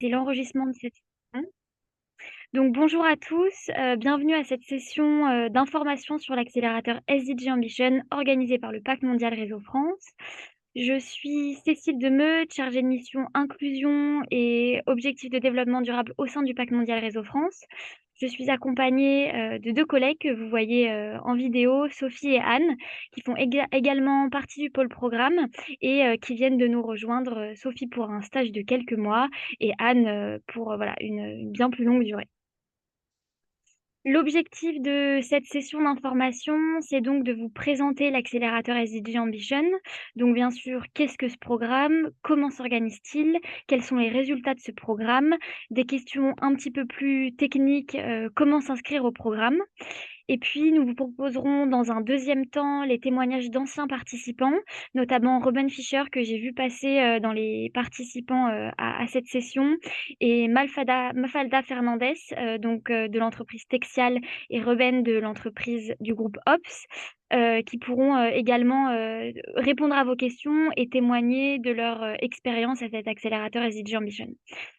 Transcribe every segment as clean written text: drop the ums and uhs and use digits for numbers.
c'est l'enregistrement de cette session. Donc bonjour à tous, bienvenue à cette session d'information sur l'accélérateur SDG Ambition organisé par le Pacte mondial Réseau France. Je suis Cécile Demeut, chargée de mission inclusion et objectifs de développement durable au sein du Pacte mondial Réseau France. Je suis accompagnée de deux collègues que vous voyez en vidéo, Sophie et Anne, qui font également partie du pôle programme et qui viennent de nous rejoindre, Sophie pour un stage de quelques mois et Anne pour voilà, une bien plus longue durée. L'objectif de cette session d'information, c'est donc de vous présenter l'accélérateur SDG Ambition. Donc bien sûr, qu'est-ce que ce programme? Comment s'organise-t-il? Quels sont les résultats de ce programme? Des questions un petit peu plus techniques, comment s'inscrire au programme? Et puis, nous vous proposerons dans un deuxième temps les témoignages d'anciens participants, notamment Robin Fischer, que j'ai vu passer dans les participants à cette session, et Mafalda Fernandez, de l'entreprise Texial, et Ruben de l'entreprise du groupe Ops, qui pourront également répondre à vos questions et témoigner de leur expérience à cet accélérateur SDG Ambition.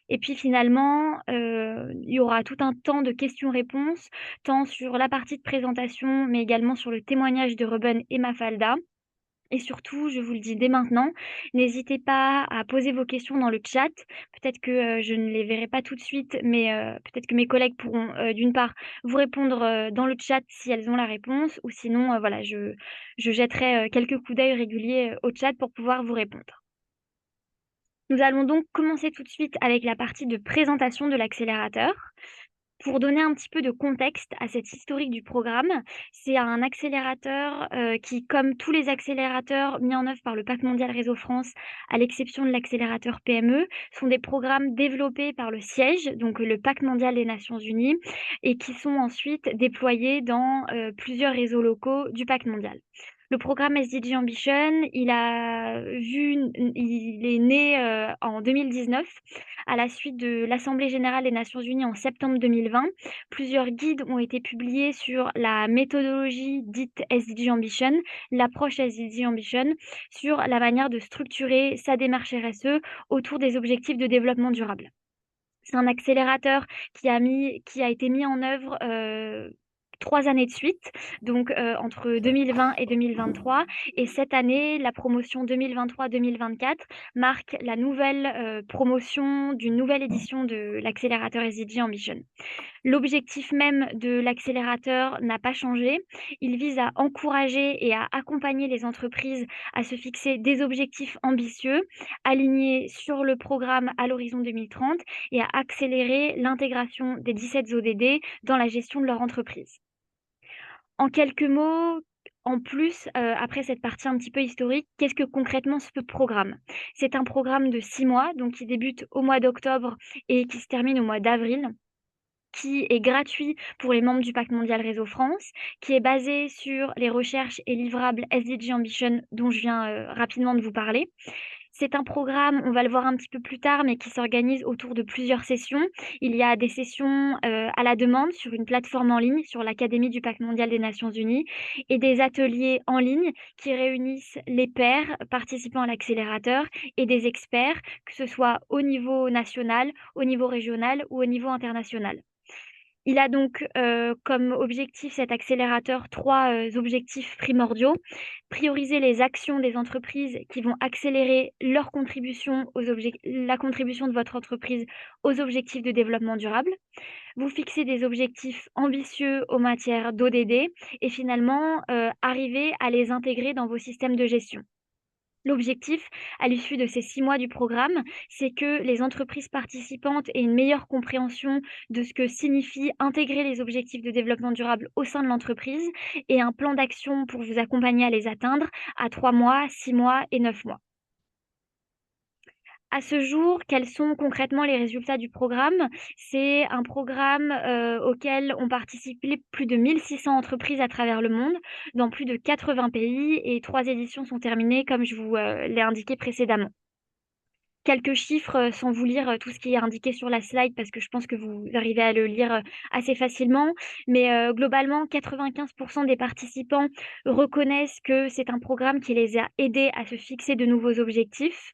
Et puis finalement, il y aura tout un temps de questions-réponses, tant sur la partie de présentation, mais également sur le témoignage de Ruben et Mafalda. Et surtout, je vous le dis dès maintenant, n'hésitez pas à poser vos questions dans le chat. Peut-être que je ne les verrai pas tout de suite, mais peut-être que mes collègues pourront d'une part vous répondre dans le chat si elles ont la réponse, ou sinon, voilà, je jetterai quelques coups d'œil réguliers au chat pour pouvoir vous répondre. Nous allons donc commencer tout de suite avec la partie de présentation de l'accélérateur. Pour donner un petit peu de contexte à cette historique du programme, c'est un accélérateur qui, comme tous les accélérateurs mis en œuvre par le Pacte mondial Réseau France, à l'exception de l'accélérateur PME, sont des programmes développés par le siège, donc le Pacte mondial des Nations Unies, et qui sont ensuite déployés dans plusieurs réseaux locaux du Pacte mondial. Le programme SDG Ambition, il est né en 2019 à la suite de l'Assemblée générale des Nations unies en septembre 2020. Plusieurs guides ont été publiés sur la méthodologie dite SDG Ambition, l'approche SDG Ambition, sur la manière de structurer sa démarche RSE autour des objectifs de développement durable. C'est un accélérateur qui a été mis en œuvre 3 années de suite, donc entre 2020 et 2023. Et cette année, la promotion 2023-2024 marque la nouvelle promotion d'une nouvelle édition de l'accélérateur SDG Ambition. L'objectif même de l'accélérateur n'a pas changé. Il vise à encourager et à accompagner les entreprises à se fixer des objectifs ambitieux, alignés sur le programme à l'horizon 2030 et à accélérer l'intégration des 17 ODD dans la gestion de leur entreprise. En quelques mots, en plus, après cette partie un petit peu historique, qu'est-ce que concrètement ce programme? C'est un programme de 6 mois, donc qui débute au mois d'octobre et qui se termine au mois d'avril, qui est gratuit pour les membres du Pacte mondial Réseau France, qui est basé sur les recherches et livrables SDG Ambition dont je viens rapidement de vous parler. C'est un programme, on va le voir un petit peu plus tard, mais qui s'organise autour de plusieurs sessions. Il y a des sessions à la demande sur une plateforme en ligne, sur l'Académie du Pacte mondial des Nations Unies, et des ateliers en ligne qui réunissent les pairs participant à l'accélérateur et des experts, que ce soit au niveau national, au niveau régional ou au niveau international. Il a donc comme objectif, cet accélérateur, 3 objectifs primordiaux. Prioriser les actions des entreprises qui vont accélérer leur contribution la contribution de votre entreprise aux objectifs de développement durable. Vous fixer des objectifs ambitieux en matière d'ODD et finalement, arriver à les intégrer dans vos systèmes de gestion. L'objectif, à l'issue de ces 6 mois du programme, c'est que les entreprises participantes aient une meilleure compréhension de ce que signifie intégrer les objectifs de développement durable au sein de l'entreprise et un plan d'action pour vous accompagner à les atteindre à 3 mois, 6 mois et 9 mois. À ce jour, quels sont concrètement les résultats du programme? C'est un programme auquel ont participé plus de 1600 entreprises à travers le monde, dans plus de 80 pays, et 3 éditions sont terminées, comme je vous l'ai indiqué précédemment. Quelques chiffres sans vous lire tout ce qui est indiqué sur la slide, parce que je pense que vous arrivez à le lire assez facilement. Mais globalement, 95% des participants reconnaissent que c'est un programme qui les a aidés à se fixer de nouveaux objectifs.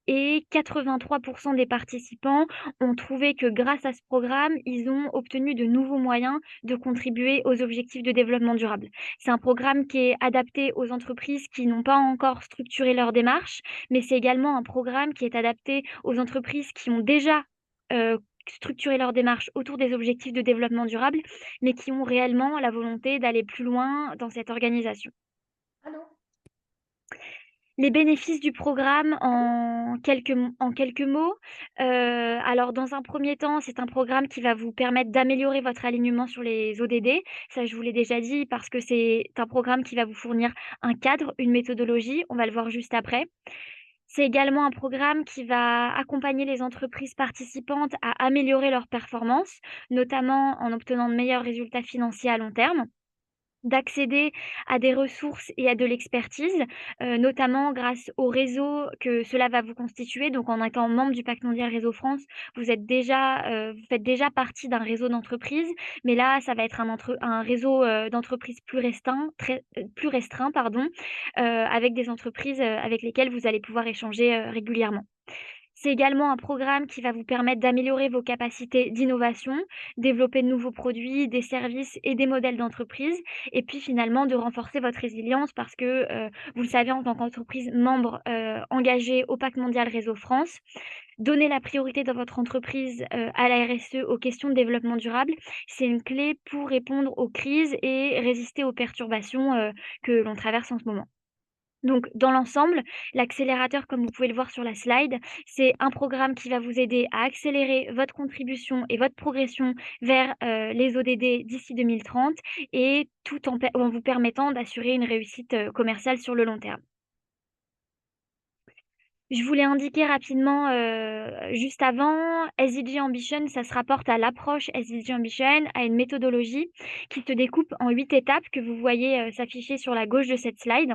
et 83 des participants ont trouvé que grâce à ce programme, ils ont obtenu de nouveaux moyens de contribuer aux objectifs de développement durable. C'est un programme qui est adapté aux entreprises qui n'ont pas encore structuré leur démarche, mais c'est également un programme qui est adapté aux entreprises qui ont déjà, structuré leur démarche autour des objectifs de développement durable, mais qui ont réellement la volonté d'aller plus loin dans cette organisation. Allô? Les bénéfices du programme Allô? en quelques mots, alors dans un premier temps, c'est un programme qui va vous permettre d'améliorer votre alignement sur les ODD. Ça, je vous l'ai déjà dit parce que c'est un programme qui va vous fournir un cadre, une méthodologie, on va le voir juste après. C'est également un programme qui va accompagner les entreprises participantes à améliorer leurs performances, notamment en obtenant de meilleurs résultats financiers à long terme. D'accéder à des ressources et à de l'expertise, notamment grâce au réseau que cela va vous constituer. Donc en étant membre du Pacte mondial Réseau France, vous faites déjà partie d'un réseau d'entreprises, mais là, ça va être un réseau, d'entreprises plus restreint, pardon, avec des entreprises, avec lesquelles vous allez pouvoir échanger, régulièrement. C'est également un programme qui va vous permettre d'améliorer vos capacités d'innovation, développer de nouveaux produits, des services et des modèles d'entreprise et puis finalement de renforcer votre résilience parce que, vous le savez en tant qu'entreprise membre, engagée au Pacte mondial Réseau France, donner la priorité dans votre entreprise, à la RSE, aux questions de développement durable, c'est une clé pour répondre aux crises et résister aux perturbations, que l'on traverse en ce moment. Donc, dans l'ensemble, l'accélérateur, comme vous pouvez le voir sur la slide, c'est un programme qui va vous aider à accélérer votre contribution et votre progression vers les ODD d'ici 2030 et tout en vous permettant d'assurer une réussite commerciale sur le long terme. Je voulais indiquer rapidement, juste avant, SDG Ambition, ça se rapporte à l'approche SDG Ambition, à une méthodologie qui se découpe en 8 étapes que vous voyez s'afficher sur la gauche de cette slide.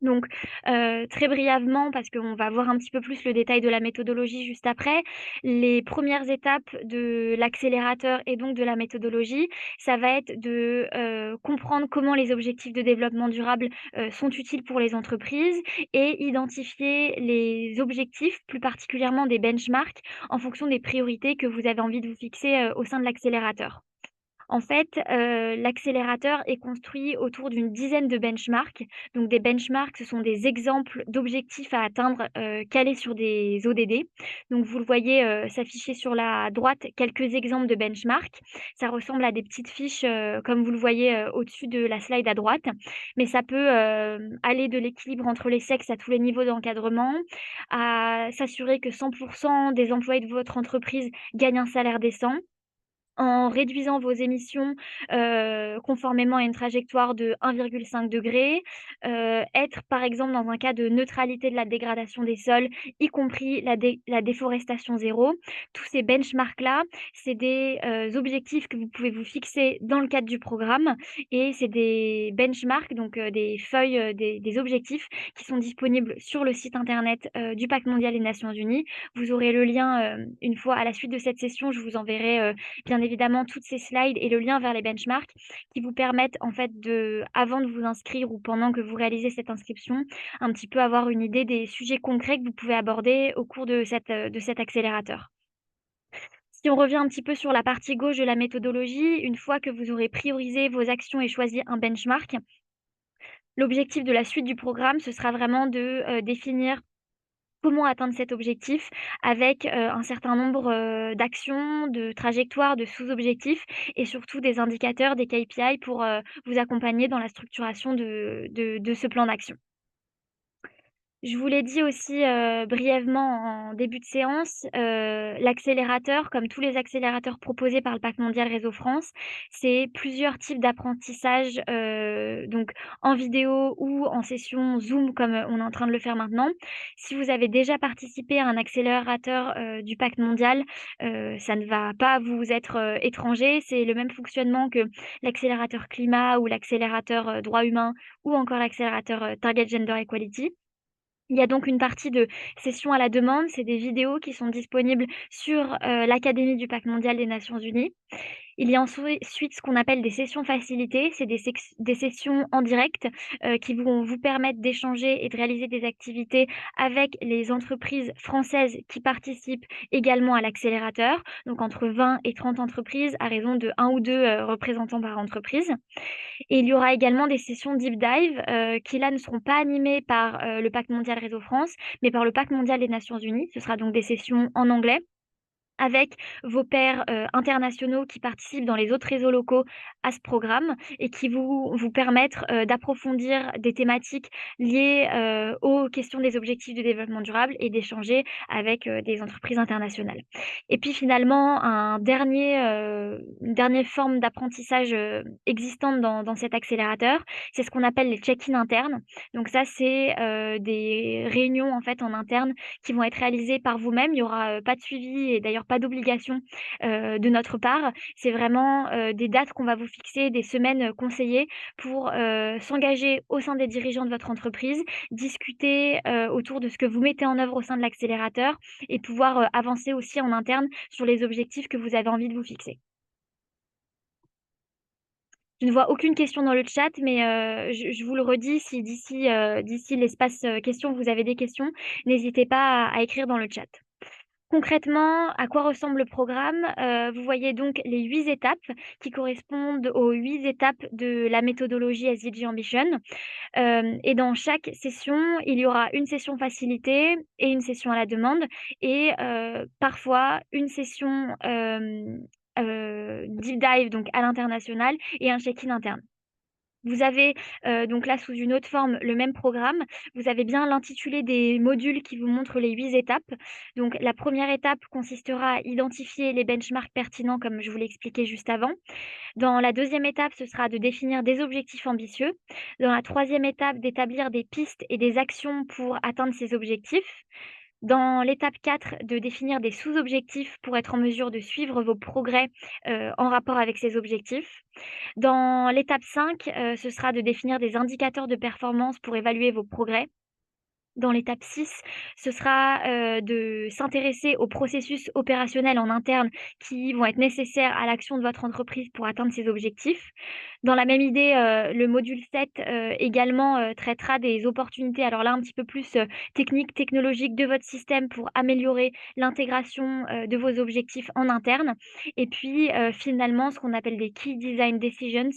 Donc, très brièvement, parce qu'on va voir un petit peu plus le détail de la méthodologie juste après. Les premières étapes de l'accélérateur et donc de la méthodologie, ça va être de, comprendre comment les objectifs de développement durable, sont utiles pour les entreprises et identifier les objectifs, plus particulièrement des benchmarks, en fonction des priorités que vous avez envie de vous fixer, au sein de l'accélérateur. En fait, l'accélérateur est construit autour d'une dizaine de benchmarks. Donc des benchmarks, ce sont des exemples d'objectifs à atteindre, calés sur des ODD. Donc vous le voyez, s'afficher sur la droite quelques exemples de benchmarks. Ça ressemble à des petites fiches, comme vous le voyez, au-dessus de la slide à droite. Mais ça peut, aller de l'équilibre entre les sexes à tous les niveaux d'encadrement, à s'assurer que 100 des employés de votre entreprise gagnent un salaire décent, en réduisant vos émissions, conformément à une trajectoire de 1,5°, être par exemple dans un cas de neutralité de la dégradation des sols, y compris la déforestation zéro. Tous ces benchmarks-là, c'est des, objectifs que vous pouvez vous fixer dans le cadre du programme et c'est des benchmarks, donc des feuilles, des objectifs qui sont disponibles sur le site internet, du Pacte mondial des Nations unies. Vous aurez le lien, une fois à la suite de cette session, je vous enverrai, bien évidemment toutes ces slides et le lien vers les benchmarks qui vous permettent en fait avant de vous inscrire ou pendant que vous réalisez cette inscription, un petit peu avoir une idée des sujets concrets que vous pouvez aborder au cours de cet accélérateur. Si on revient un petit peu sur la partie gauche de la méthodologie, une fois que vous aurez priorisé vos actions et choisi un benchmark, l'objectif de la suite du programme, ce sera vraiment de, définir comment atteindre cet objectif avec, un certain nombre, d'actions, de trajectoires, de sous-objectifs et surtout des indicateurs, des KPI pour, vous accompagner dans la structuration de ce plan d'action. Je vous l'ai dit aussi, brièvement en début de séance, l'accélérateur, comme tous les accélérateurs proposés par le Pacte mondial Réseau France, c'est plusieurs types d'apprentissage, donc en vidéo ou en session Zoom comme, on est en train de le faire maintenant. Si vous avez déjà participé à un accélérateur, du Pacte mondial, ça ne va pas vous être, étranger. C'est le même fonctionnement que l'accélérateur climat ou l'accélérateur, droits humains ou encore l'accélérateur, Target Gender Equality. Il y a donc une partie de sessions à la demande, c'est des vidéos qui sont disponibles sur, l'Académie du Pacte mondial des Nations unies Il y a ensuite ce qu'on appelle des sessions facilitées. C'est des sessions en direct, qui vont vous permettre d'échanger et de réaliser des activités avec les entreprises françaises qui participent également à l'accélérateur, donc entre 20 et 30 entreprises à raison de 1 ou 2 représentants par entreprise. Et il y aura également des sessions deep dive, qui là ne seront pas animées par, le Pacte mondial Réseau France, mais par le Pacte mondial des Nations unies. Ce sera donc des sessions en anglais avec vos pairs, internationaux qui participent dans les autres réseaux locaux à ce programme et qui vous permettre, d'approfondir des thématiques liées, aux questions des objectifs de développement durable et d'échanger avec, des entreprises internationales. Et puis finalement, une dernière forme d'apprentissage, existante dans cet accélérateur, c'est ce qu'on appelle les check-in internes. Donc ça, c'est, des réunions en fait en interne qui vont être réalisées par vous-même. Il y aura, pas de suivi et d'ailleurs pas d'obligation, de notre part. C'est vraiment, des dates qu'on va vous fixer, des semaines, conseillées pour, s'engager au sein des dirigeants de votre entreprise, discuter, autour de ce que vous mettez en œuvre au sein de l'accélérateur et pouvoir, avancer aussi en interne sur les objectifs que vous avez envie de vous fixer. Je ne vois aucune question dans le chat, mais je vous le redis, si d'ici l'espace, questions, vous avez des questions, n'hésitez pas à écrire dans le chat. Concrètement, à quoi ressemble le programme? Vous voyez donc les 8 étapes qui correspondent aux 8 étapes de la méthodologie SDG Ambition. Et dans chaque session, il y aura une session facilitée et une session à la demande et parfois une session, deep dive donc à l'international et un check-in interne. Vous avez, donc là, sous une autre forme, le même programme. Vous avez bien l'intitulé des modules qui vous montrent les 8 étapes. Donc la première étape consistera à identifier les benchmarks pertinents, comme je vous l'ai expliqué juste avant. Dans la deuxième étape, ce sera de définir des objectifs ambitieux. Dans la troisième étape, d'établir des pistes et des actions pour atteindre ces objectifs. Dans l'étape 4, de définir des sous-objectifs pour être en mesure de suivre vos progrès, en rapport avec ces objectifs. Dans l'étape 5, ce sera de définir des indicateurs de performance pour évaluer vos progrès. Dans l'étape 6, ce sera, de s'intéresser aux processus opérationnels en interne qui vont être nécessaires à l'action de votre entreprise pour atteindre ses objectifs. Dans la même idée, le module 7, également, traitera des opportunités, alors là un petit peu plus, techniques, technologiques de votre système pour améliorer l'intégration, de vos objectifs en interne. Et puis, finalement, ce qu'on appelle des Key Design Decisions,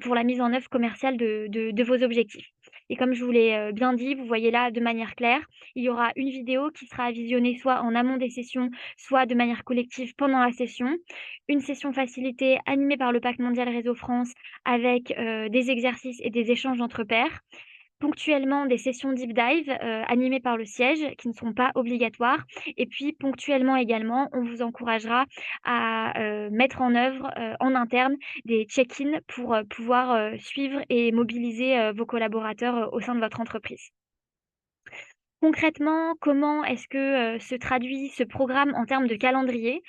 pour la mise en œuvre commerciale de vos objectifs. Et comme je vous l'ai, bien dit, vous voyez là de manière claire, il y aura une vidéo qui sera visionnée soit en amont des sessions, soit de manière collective pendant la session. Une session facilitée animée par le Pacte mondial Réseau France avec, des exercices et des échanges entre pairs. Ponctuellement, des sessions deep dive, animées par le siège qui ne sont pas obligatoires et puis ponctuellement également, on vous encouragera à, mettre en œuvre, en interne des check-in pour, pouvoir, suivre et mobiliser, vos collaborateurs, au sein de votre entreprise. Concrètement, comment est-ce que, se traduit ce programme en termes de calendrier?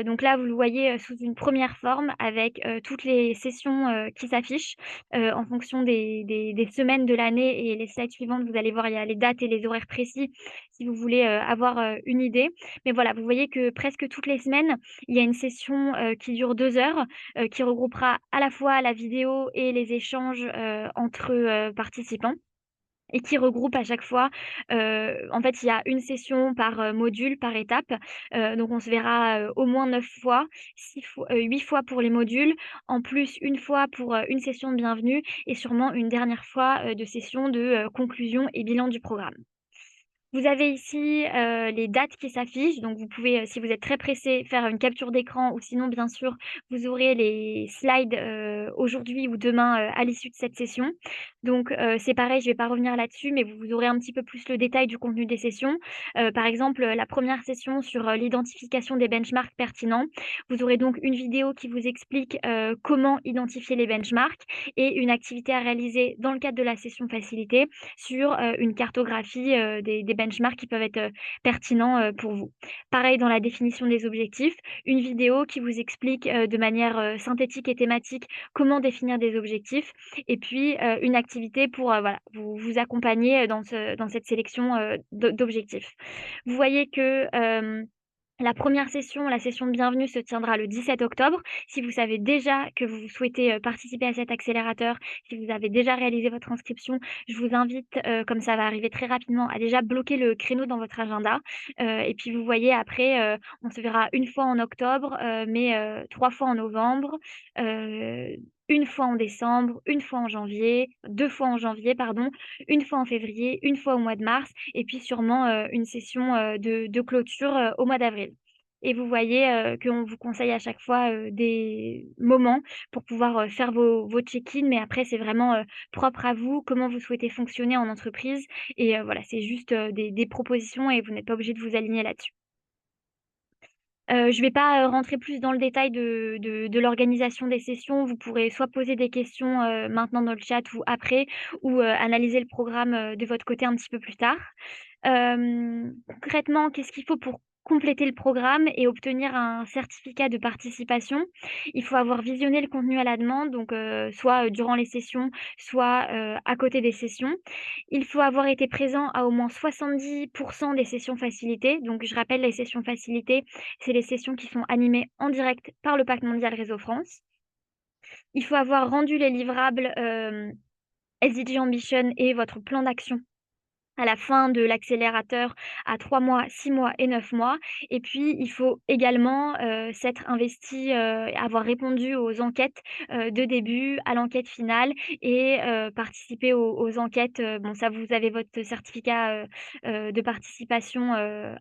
Donc là, vous le voyez, sous une première forme avec, toutes les sessions, qui s'affichent, en fonction des semaines de l'année et les slides suivantes, vous allez voir, il y a les dates et les horaires précis si vous voulez, avoir, une idée. Mais voilà, vous voyez que presque toutes les semaines, il y a une session, qui dure 2 heures, qui regroupera à la fois la vidéo et les échanges, entre, participants et qui regroupe à chaque fois, en fait, il y a une session par, module, par étape, donc on se verra, au moins 9 fois, 8 fois pour les modules, en plus une fois pour, une session de bienvenue et sûrement une dernière fois, de session de, conclusion et bilan du programme. Vous avez ici, les dates qui s'affichent, donc vous pouvez, si vous êtes très pressé, faire une capture d'écran ou sinon, bien sûr, vous aurez les slides, aujourd'hui ou demain, à l'issue de cette session. Donc, c'est pareil, je ne vais pas revenir là-dessus, mais vous aurez un petit peu plus le détail du contenu des sessions. Par exemple, la première session sur, l'identification des benchmarks pertinents. Vous aurez donc une vidéo qui vous explique, comment identifier les benchmarks et une activité à réaliser dans le cadre de la session facilitée sur, une cartographie, des benchmarks qui peuvent être, pertinents, pour vous. Pareil dans la définition des objectifs, une vidéo qui vous explique, de manière, synthétique et thématique comment définir des objectifs et puis, une activité pour, voilà, vous accompagner, dans cette sélection, d'objectifs. Vous voyez que, La première session, la session de bienvenue se tiendra le 17 octobre. Si vous savez déjà que vous souhaitez, participer à cet accélérateur, si vous avez déjà réalisé votre inscription, je vous invite, comme ça va arriver très rapidement, à déjà bloquer le créneau dans votre agenda. Et puis vous voyez après, on se verra une fois en octobre, mais 3 fois en novembre, heu, 1 fois en décembre, 1 fois en janvier, 2 fois en janvier pardon, 1 fois en février, 1 fois au mois de mars et puis sûrement, une session, de clôture, au mois d'avril. Et vous voyez, qu'on vous conseille à chaque fois, des moments pour pouvoir, faire vos check-in, mais après c'est vraiment, propre à vous, comment vous souhaitez fonctionner en entreprise et voilà, c'est juste, des propositions et vous n'êtes pas obligé de vous aligner là-dessus. Je vais pas, rentrer plus dans le détail de l'organisation des sessions. Vous pourrez soit poser des questions, maintenant dans le chat ou après ou, analyser le programme, de votre côté un petit peu plus tard. Concrètement, qu'est-ce qu'il faut pour compléter le programme et obtenir un certificat de participation? Il faut avoir visionné le contenu à la demande, donc soit, durant les sessions, soit, à côté des sessions. Il faut avoir été présent à au moins 70 des sessions facilitées. Donc je rappelle, les sessions facilitées, c'est les sessions qui sont animées en direct par le Pacte mondial Réseau France. Il faut avoir rendu les livrables, SDG Ambition et votre plan d'action à la fin de l'accélérateur à 3 mois, 6 mois et 9 mois et puis il faut également, s'être investi, avoir répondu aux enquêtes, de début à l'enquête finale et participer aux enquêtes, bon ça vous avez votre certificat, de participation,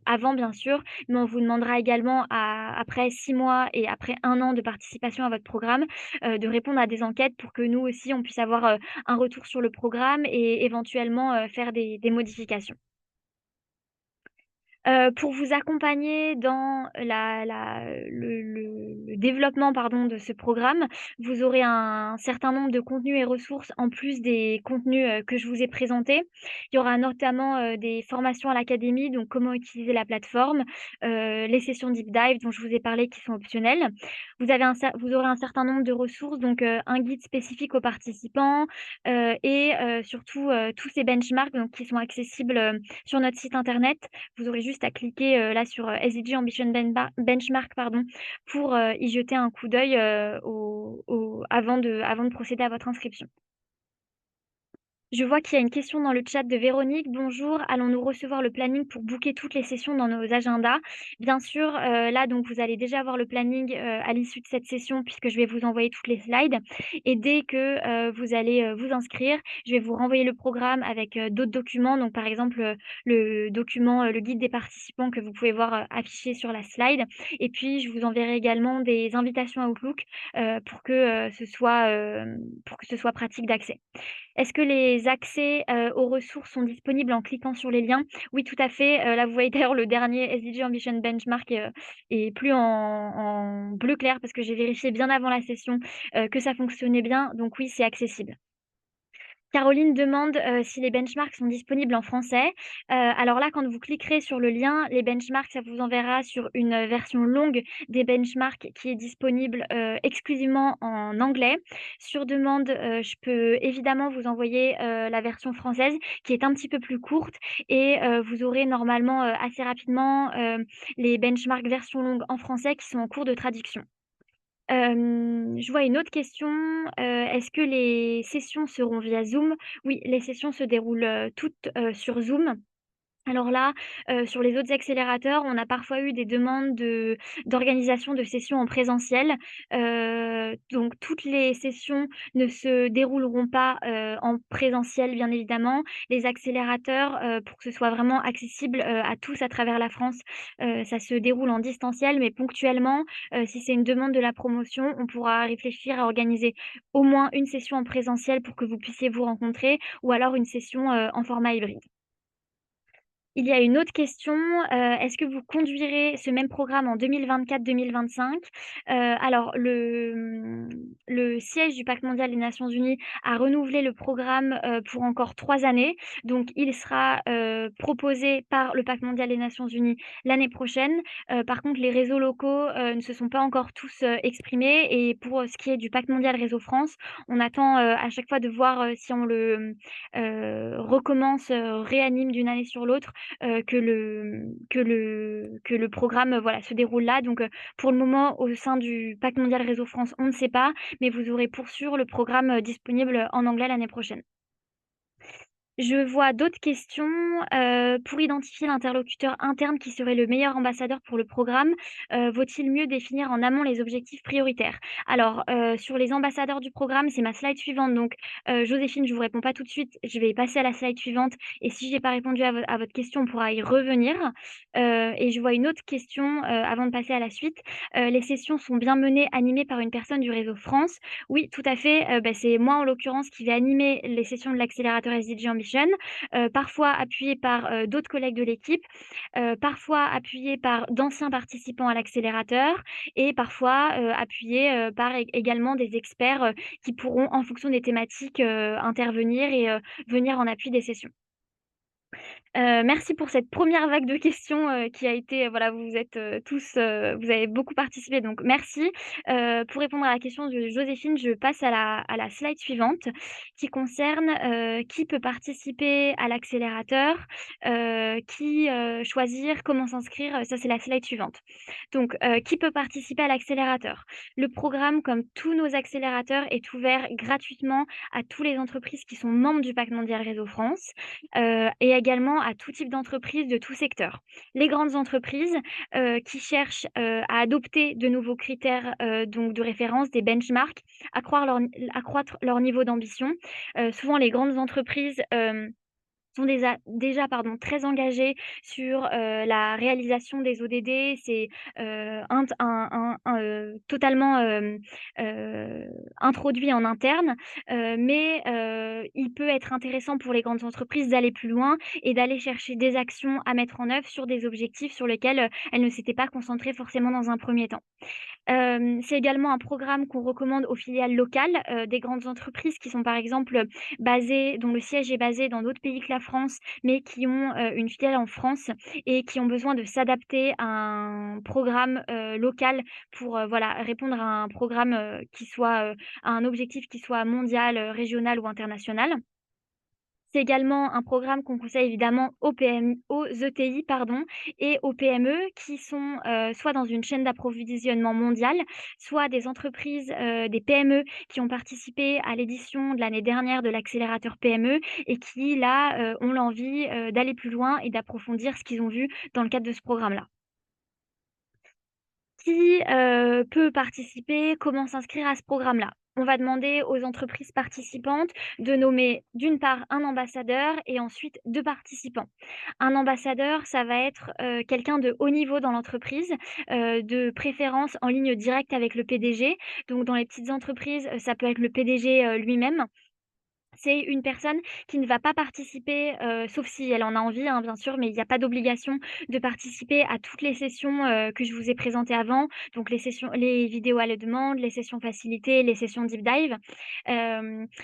avant bien sûr, mais on vous demandera également après 6 mois et après 1 an de participation à votre programme, de répondre à des enquêtes pour que nous aussi on puisse avoir, un retour sur le programme et éventuellement, faire des modifications. Pour vous accompagner dans le développement, pardon, de ce programme, vous aurez un certain nombre de contenus et ressources en plus des contenus, que je vous ai présentés. Il y aura notamment, des formations à l'académie, donc comment utiliser la plateforme, les sessions deep dive dont je vous ai parlé qui sont optionnelles. Vous aurez un certain nombre de ressources, donc un guide spécifique aux participants, et surtout, tous ces benchmarks donc qui sont accessibles, sur notre site internet. Vous aurez juste à cliquer, là sur, SDG Ambition Benchmark pardon, pour, y jeter un coup d'œil, avant de procéder à votre inscription. Je vois qu'il y a une question dans le chat de Véronique. Bonjour, allons-nous recevoir le planning pour booker toutes les sessions dans nos agendas? Bien sûr, là donc vous allez déjà avoir le planning, à l'issue de cette session puisque je vais vous envoyer toutes les slides et dès que, vous allez, vous inscrire, je vais vous renvoyer le programme avec, d'autres documents. Donc par exemple, le document, le guide des participants que vous pouvez voir, affiché sur la slide et puis je vous enverrai également des invitations à Outlook, pour que ce soit pratique d'accès. Est-ce que les accès, aux ressources sont disponibles en cliquant sur les liens? Oui, tout à fait, là, vous voyez d'ailleurs le dernier SDG Ambition Benchmark, est plus en bleu clair parce que j'ai vérifié bien avant la session, que ça fonctionnait bien, donc oui, c'est accessible. Caroline demande, si les benchmarks sont disponibles en français. Alors là, quand vous cliquerez sur le lien, les benchmarks, ça vous enverra sur une, version longue des benchmarks qui est disponible, exclusivement en anglais. Sur demande, je peux évidemment vous envoyer, la version française qui est un petit peu plus courte et vous aurez normalement, assez rapidement, les benchmarks version longue en français qui sont en cours de traduction. Je vois une autre question, est-ce que les sessions seront via Zoom? Oui, les sessions se déroulent, toutes, sur Zoom. Alors là, sur les autres accélérateurs, on a parfois eu des demandes d'organisation de sessions en présentiel. Donc toutes les sessions ne se dérouleront pas, en présentiel, bien évidemment. Les accélérateurs, pour que ce soit vraiment accessible, à tous à travers la France, ça se déroule en distanciel, mais ponctuellement, si c'est une demande de la promotion, on pourra réfléchir à organiser au moins une session en présentiel pour que vous puissiez vous rencontrer ou alors une session, en format hybride. Il y a une autre question, est-ce que vous conduirez ce même programme en 2024-2025? Alors le siège du Pacte mondial des Nations unies a renouvelé le programme, pour encore 3 années. Donc il sera, proposé par le Pacte mondial des Nations unies l'année prochaine. Par contre, les réseaux locaux, ne se sont pas encore tous, exprimés et pour, ce qui est du Pacte mondial Réseau France, on attend, à chaque fois de voir, si on le, recommence, réanime d'une année sur l'autre que le programme, voilà, se déroule là. Donc, pour le moment, au sein du Pacte mondial Réseau France, on ne sait pas, mais vous aurez pour sûr le programme, disponible en anglais l'année prochaine. Je vois d'autres questions. Pour identifier l'interlocuteur interne qui serait le meilleur ambassadeur pour le programme, vaut-il mieux définir en amont les objectifs prioritaires? Alors, sur les ambassadeurs du programme, c'est ma slide suivante, donc Joséphine, je vous réponds pas tout de suite, je vais passer à la slide suivante et si j'ai pas répondu à votre question, on pourra y revenir. Et je vois une autre question, avant de passer à la suite. Les sessions sont bien menées, animées par une personne du réseau France? Oui, tout à fait, c'est moi en l'occurrence qui vais animer les sessions de l'accélérateur SDG Ambition, parfois appuyée par, d'autres collègues de l'équipe, parfois appuyée par d'anciens participants à l'accélérateur et parfois, appuyée, par également des experts, qui pourront en fonction des thématiques, intervenir et venir en appui des sessions. Merci pour cette première vague de questions, qui a été, voilà, vous êtes, tous, vous avez beaucoup participé, donc merci. Pour répondre à la question de Joséphine, je passe à la slide suivante qui concerne, qui peut participer à l'accélérateur, qui, choisir, comment s'inscrire, ça c'est la slide suivante. Donc, qui peut participer à l'accélérateur? Le programme, comme tous nos accélérateurs, est ouvert gratuitement à toutes les entreprises qui sont membres du Pacte mondial Réseau France, et également à tout type d'entreprise de tout secteur. Les grandes entreprises, qui cherchent, à adopter de nouveaux critères, donc de référence, des benchmarks, accroître leur niveau d'ambition. Souvent les grandes entreprises, sont déjà très engagés sur, la réalisation des ODD. C'est, int un totalement, introduit en interne, mais il peut être intéressant pour les grandes entreprises d'aller plus loin et d'aller chercher des actions à mettre en œuvre sur des objectifs sur lesquels, elles ne s'étaient pas concentrées forcément dans un premier temps. C'est également un programme qu'on recommande aux filiales locales, des grandes entreprises qui sont par exemple, basées dont le siège est basé dans d'autres pays que la France, mais qui ont, une filiale en France et qui ont besoin de s'adapter à un programme, local pour, voilà, répondre à un programme, qui soit, à un objectif qui soit mondial, régional ou international. C'est également un programme qu'on conseille évidemment aux ETI pardon et aux PME qui sont, soit dans une chaîne d'approvisionnement mondiale, soit des entreprises, des PME qui ont participé à l'édition de l'année dernière de l'accélérateur PME et qui là, ont l'envie, d'aller plus loin et d'approfondir ce qu'ils ont vu dans le cadre de ce programme-là. Qui, peut participer? Comment s'inscrire à ce programme-là? On va demander aux entreprises participantes de nommer d'une part un ambassadeur et ensuite 2 participants. Un ambassadeur, ça va être, quelqu'un de haut niveau dans l'entreprise, de préférence en ligne directe avec le PDG. Donc dans les petites entreprises, ça peut être le PDG, lui-même. C'est une personne qui ne va pas participer, sauf si elle en a envie, hein, bien sûr, mais il y a pas d'obligation de participer à toutes les sessions, que je vous ai présentées avant. Donc les vidéos à la demande, les sessions facilitées, les sessions deep dive.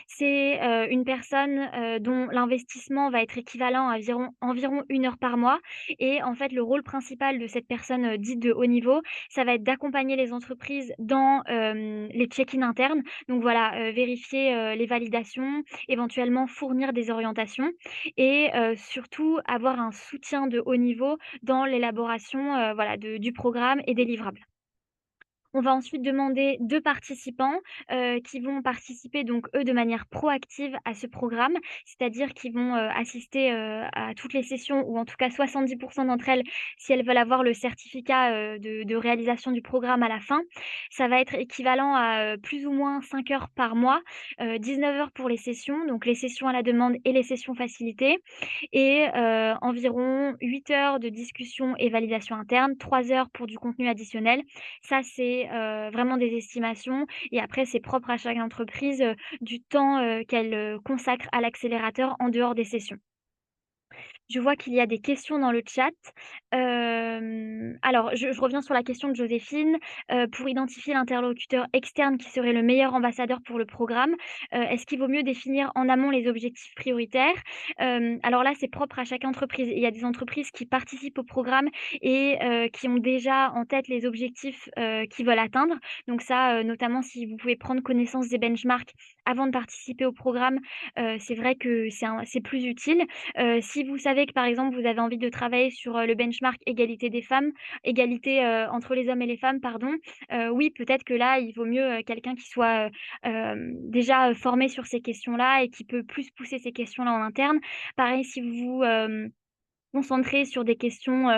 C'est, une personne, dont l'investissement va être équivalent à environ 1 heure par mois et en fait, le rôle principal de cette personne, dite de haut niveau, ça va être d'accompagner les entreprises dans, les check-in internes. Donc voilà, vérifier, les validations, éventuellement fournir des orientations et surtout avoir un soutien de haut niveau dans l'élaboration, voilà, du programme et des livrables. On va ensuite demander 2 participants, qui vont participer donc eux de manière proactive à ce programme, c'est-à-dire qu'ils vont, assister, à toutes les sessions ou en tout cas 70 d'entre elles si elles veulent avoir le certificat, de réalisation du programme à la fin. Ça va être équivalent à, plus ou moins 5 heures par mois, 19 heures pour les sessions, donc les sessions à la demande et les sessions facilitées et environ 8 heures de discussion et validation interne, 3 heures pour du contenu additionnel. Ça, c'est, vraiment des estimations et après c'est propre à chaque entreprise, du temps, qu'elle, consacre à l'accélérateur en dehors des sessions. Je vois qu'il y a des questions dans le chat. Alors je reviens sur la question de Joséphine. Pour identifier l'interlocuteur externe qui serait le meilleur ambassadeur pour le programme, est-ce qu'il vaut mieux définir en amont les objectifs prioritaires? Alors là, c'est propre à chaque entreprise. Il y a des entreprises qui participent au programme et qui ont déjà en tête les objectifs, qu'ils veulent atteindre. Donc ça, notamment si vous pouvez prendre connaissance des benchmarks avant de participer au programme, c'est vrai que c'est plus utile. Si vous savez savez que, par exemple, vous avez envie de travailler sur, le benchmark égalité des femmes, égalité, entre les hommes et les femmes, pardon, oui, peut-être que là, il vaut mieux, quelqu'un qui soit, déjà, formé sur ces questions-là et qui peut plus pousser ces questions-là en interne. Pareil, si vous, concentré sur des questions,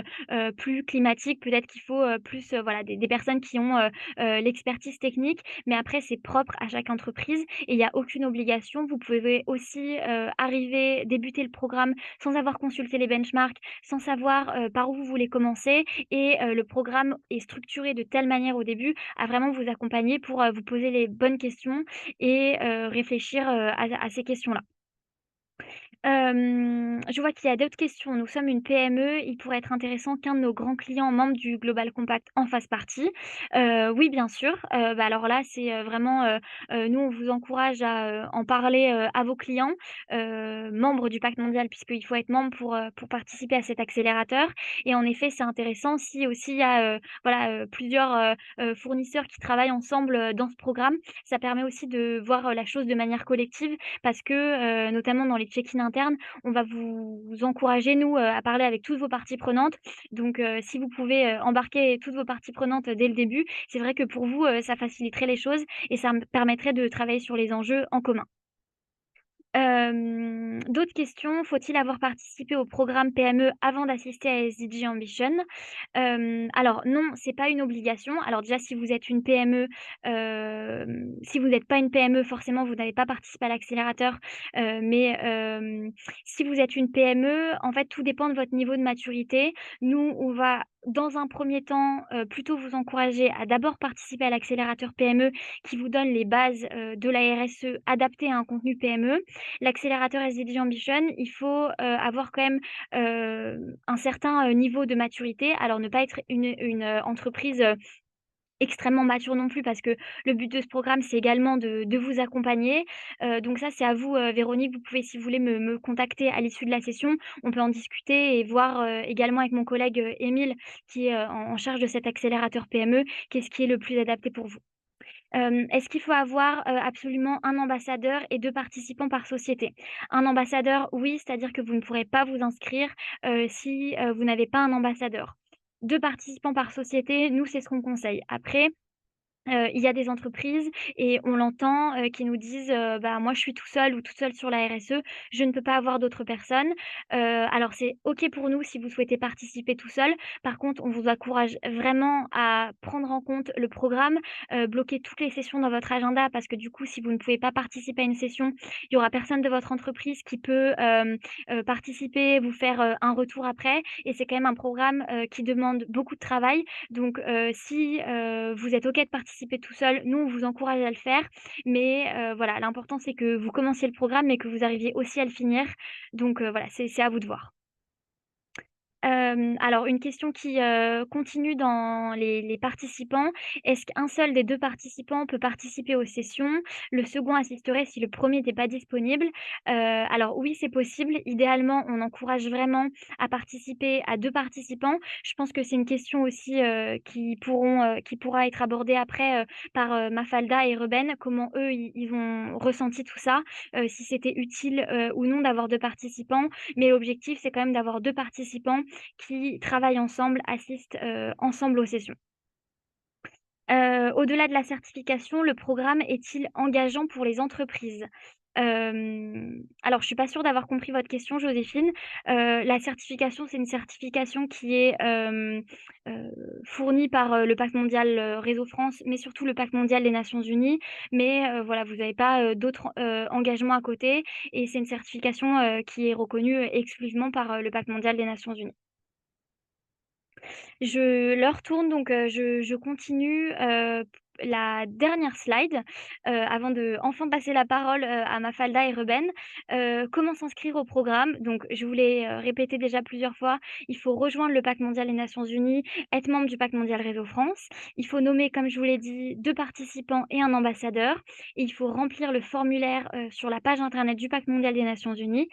plus climatiques. Peut-être qu'il faut, plus, voilà, des personnes qui ont, l'expertise technique, mais après c'est propre à chaque entreprise et il y a aucune obligation. Vous pouvez aussi, arriver, débuter le programme sans avoir consulté les benchmarks, sans savoir, par où vous voulez commencer et le programme est structuré de telle manière au début à vraiment vous accompagner pour, vous poser les bonnes questions et réfléchir, à ces questions-là. Je vois qu'il y a d'autres questions. Nous sommes une PME, il pourrait être intéressant qu'un de nos grands clients membres du Global Compact en fasse partie. Oui, bien sûr. Bah, alors là, c'est, vraiment, nous, on vous encourage à, en parler, à vos clients, membres du pacte mondial, puisqu'il faut être membre pour participer à cet accélérateur et en effet, c'est intéressant si aussi il y a, voilà, plusieurs, fournisseurs qui travaillent ensemble, dans ce programme. Ça permet aussi de voir, la chose de manière collective parce que, notamment dans les check-in internes, on va vous encourager, nous, à parler avec toutes vos parties prenantes. Donc, si vous pouvez, embarquer toutes vos parties prenantes dès le début, c'est vrai que pour vous, ça faciliterait les choses et ça me permettrait de travailler sur les enjeux en commun. D'autres questions: faut-il avoir participé au programme PME avant d'assister à SDG Ambition? Alors non, c'est pas une obligation. Alors déjà, si vous êtes une PME, si vous n'êtes pas une PME, forcément, vous n'avez pas participé à l'accélérateur, mais si vous êtes une PME, en fait, tout dépend de votre niveau de maturité. Nous, on va, dans un premier temps, plutôt vous encourager à d'abord participer à l'accélérateur PME qui vous donne les bases, de la RSE adaptées à un contenu PME. L'accélérateur SDG Ambition, il faut, avoir quand même, un certain, niveau de maturité. Alors ne pas être une, entreprise, extrêmement mature non plus parce que le but de ce programme, c'est également de vous accompagner. Donc ça, c'est à vous, Véronique, vous pouvez si vous voulez me contacter à l'issue de la session. On peut en discuter et voir, également avec mon collègue, Émile qui est, en charge de cet accélérateur PME, qu'est-ce qui est le plus adapté pour vous. Est-ce qu'il faut avoir, absolument un ambassadeur et 2 participants par société? Un ambassadeur, oui, c'est-à-dire que vous ne pourrez pas vous inscrire, si, vous n'avez pas un ambassadeur. 2 participants par société, nous, c'est ce qu'on conseille. Après, il y a des entreprises et on l'entend, qui nous disent, «Bah, moi, je suis tout seul ou toute seule sur la RSE, je ne peux pas avoir d'autres personnes». Alors c'est OK pour nous si vous souhaitez participer tout seul. Par contre, on vous encourage vraiment à prendre en compte le programme, bloquer toutes les sessions dans votre agenda parce que du coup, si vous ne pouvez pas participer à une session, il y aura personne de votre entreprise qui peut, participer, vous faire, un retour après et c'est quand même un programme, qui demande beaucoup de travail donc, si, vous êtes OK de participer tout seul, nous, on vous encourage à le faire. Mais, voilà, l'important, c'est que vous commenciez le programme, mais que vous arriviez aussi à le finir. Donc, voilà, c'est à vous de voir. Alors une question qui, continue dans les participants. Est-ce qu'un seul des 2 participants peut participer aux sessions? Le second assisterait si le premier n'était pas disponible. Alors oui, c'est possible. Idéalement, on encourage vraiment à participer à 2 participants. Je pense que c'est une question aussi, qui pourra être abordée après, par, Mafalda et Ruben. Comment eux, ils ont ressenti tout ça, si c'était utile, ou non d'avoir 2 participants. Mais l'objectif, c'est quand même d'avoir 2 participants qui travaillent ensemble, assistent, ensemble aux sessions. Au-delà de la certification, le programme est-il engageant pour les entreprises? Alors je suis pas sûre d'avoir compris votre question, Joséphine. La certification, c'est une certification qui est, heu, fournie par, le Pacte mondial, Réseau France, mais surtout le Pacte mondial des Nations unies. Mais, voilà, vous n'avez pas, d'autres, engagements à côté et c'est une certification, qui est reconnue, exclusivement par, le Pacte mondial des Nations unies. Je leur tourne donc je continue, la dernière slide, avant de enfin passer la parole, à Mafalda et Ruben. Comment s'inscrire au programme? Donc je vous l'ai, répété déjà plusieurs fois, il faut rejoindre le Pacte mondial des Nations unies, être membre du Pacte mondial Réseau France. Il faut nommer, comme je vous l'ai dit, 2 participants et un ambassadeur et il faut remplir le formulaire, sur la page internet du Pacte mondial des Nations unies,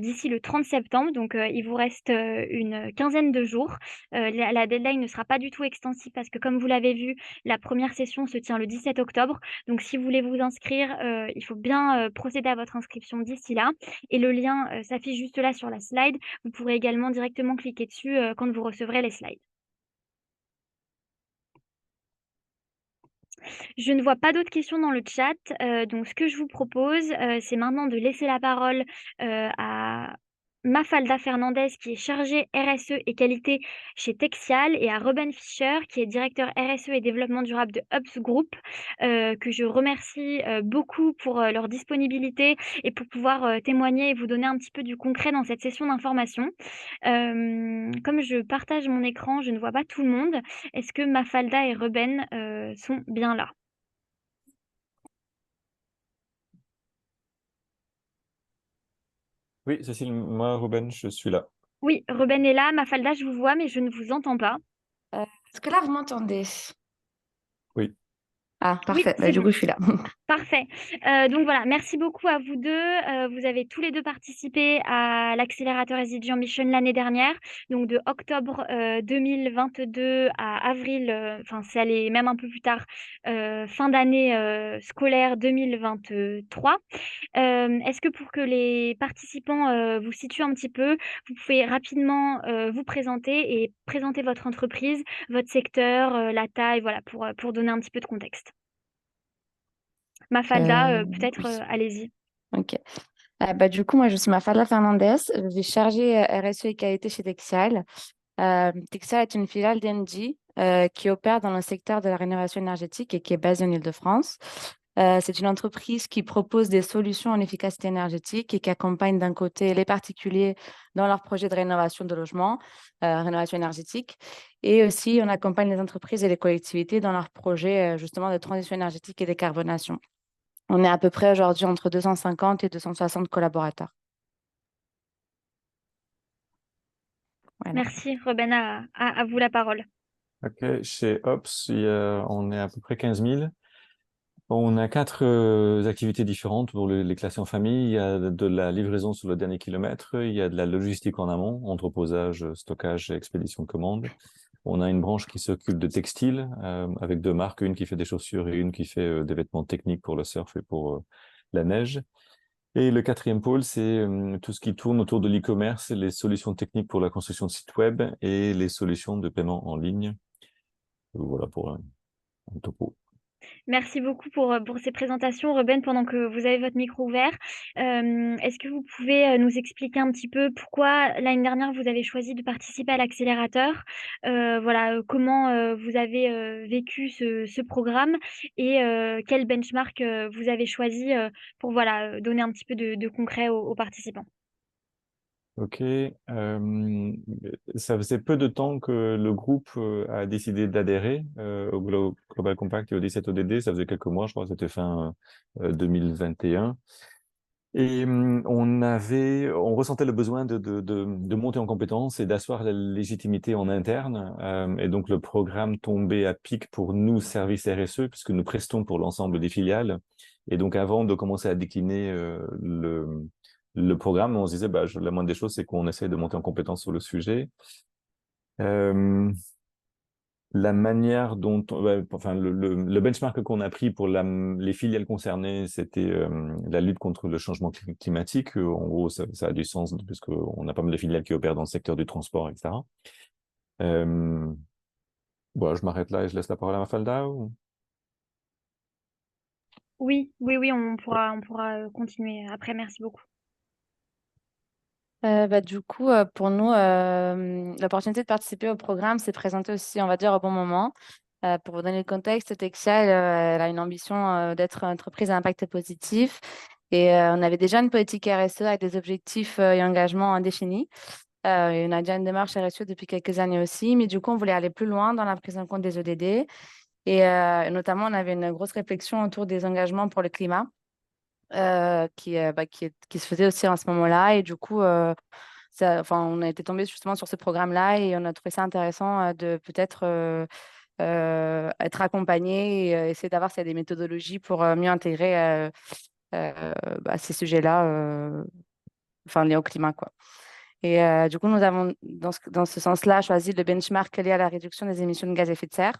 d'ici le 30 septembre. Donc il vous reste, une quinzaine de jours. La deadline ne sera pas du tout extensive parce que comme vous l'avez vu, la première session formation se tient le 17 octobre. Donc, si vous voulez vous inscrire, il faut bien procéder à votre inscription d'ici là. Et le lien s'affiche juste là sur la slide. Vous pourrez également directement cliquer dessus quand vous recevrez les slides. Je ne vois pas d'autres questions dans le chat, donc ce que je vous propose, c'est maintenant de laisser la parole, à Mafalda Fernandez qui est chargée RSE et qualité chez Texial et à Ruben Fischer qui est directeur RSE et développement durable de Hubs Group, que je remercie, beaucoup pour, leur disponibilité et pour pouvoir, témoigner et vous donner un petit peu du concret dans cette session d'information. Comme je partage mon écran, je ne vois pas tout le monde. Est-ce que Mafalda et Ruben, sont bien là? Oui, Cécile, moi, Ruben, je suis là. Oui, Ruben est là. Mafalda, je vous vois, mais je ne vous entends pas. Est-ce que là, vous m'entendez? Oui. Ah, Oui, parfait. c'est Du bon. coup, je suis là. Parfait. Donc voilà, merci beaucoup à vous 2. Vous avez tous les 2 participé à l'accélérateur SDG Ambition l'année dernière, donc de octobre, 2022 à avril, enfin c'est allé même un peu plus tard, fin d'année, scolaire 2023. Est-ce que pour que les participants, vous situent un petit peu, vous pouvez rapidement, vous présenter et présenter votre entreprise, votre secteur, la taille, voilà, pour donner un petit peu de contexte? Mafalda, peut-être, Oui, allez-y. ok. Du coup, moi, je suis Mafalda Fernandez. Je suis chargée RSE et qualité chez Texial. Texial est une filiale d'Engie qui opère dans le secteur de la rénovation énergétique et qui est basée en Île-de-France. C'est une entreprise qui propose des solutions en efficacité énergétique et qui accompagne d'un côté les particuliers dans leurs projets de rénovation de logement, rénovation énergétique, et aussi on accompagne les entreprises et les collectivités dans leurs projets justement de transition énergétique et décarbonation. On est à peu près aujourd'hui entre 250 et 260 collaborateurs. Voilà. Merci Ruben, à vous la parole. OK. Chez Ops, on est à peu près 15 000. On a quatre activités différentes pour les classer en famille. Il y a de la livraison sur le dernier kilomètre, il y a de la logistique en amont, entreposage, stockage et expédition de commandes. On a une branche qui s'occupe de textile avec deux marques, une qui fait des chaussures et une qui fait des vêtements techniques pour le surf et pour la neige. Et le quatrième pôle, c'est tout ce qui tourne autour de l'e-commerce, les solutions techniques pour la construction de sites web et les solutions de paiement en ligne. Voilà pour un topo. Merci beaucoup pour ces présentations, Ruben, pendant que vous avez votre micro ouvert. Est-ce que vous pouvez, nous expliquer un petit peu pourquoi l'année dernière vous avez choisi de participer à l'accélérateur? Voilà, comment, vous avez, vécu ce programme et quel benchmark, vous avez choisi, pour voilà, donner un petit peu de concret aux participants? Ok. Ça faisait peu de temps que le groupe a décidé d'adhérer au Global Compact et au 17 ODD. Ça faisait quelques mois, je crois, c'était fin 2021. Et on ressentait le besoin de monter en compétence et d'asseoir la légitimité en interne. Et donc, le programme tombait à pic pour nous, service RSE, puisque nous prestons pour l'ensemble des filiales. Et donc, avant de commencer à décliner le programme, on se disait, bah, la moindre des choses, c'est qu'on essaie de monter en compétence sur le sujet. Euh, la manière dont, enfin, le benchmark qu'on a pris pour les filiales concernées, c'était la lutte contre le changement climatique. En gros, ça a du sens puisqu'on a pas mal de filiales qui opèrent dans le secteur du transport, etc. Euh, bon, je m'arrête là et je laisse la parole à Mafalda. Oui, oui, oui, Oui. on pourra, continuer après. Merci beaucoup. Du coup, pour nous, l'opportunité de participer au programme s'est présentée aussi, on va dire, au bon moment. Pour vous donner le contexte, Texial, elle a une ambition d'être une entreprise à impact positif. Et on avait déjà une politique RSE avec des objectifs et engagements définis. Et on a déjà une démarche RSE depuis quelques années aussi. Mais du coup, on voulait aller plus loin dans la prise en compte des ODD. Et notamment, on avait une grosse réflexion autour des engagements pour le climat qui se faisait aussi en ce moment-là. Et du coup, on a été tombé justement sur ce programme-là et on a trouvé ça intéressant de peut-être être accompagné et essayer d'avoir des méthodologies pour mieux intégrer ces sujets-là, liés au climat, quoi. Et du coup, nous avons, dans ce sens-là, choisi le benchmark lié à la réduction des émissions de gaz à effet de serre.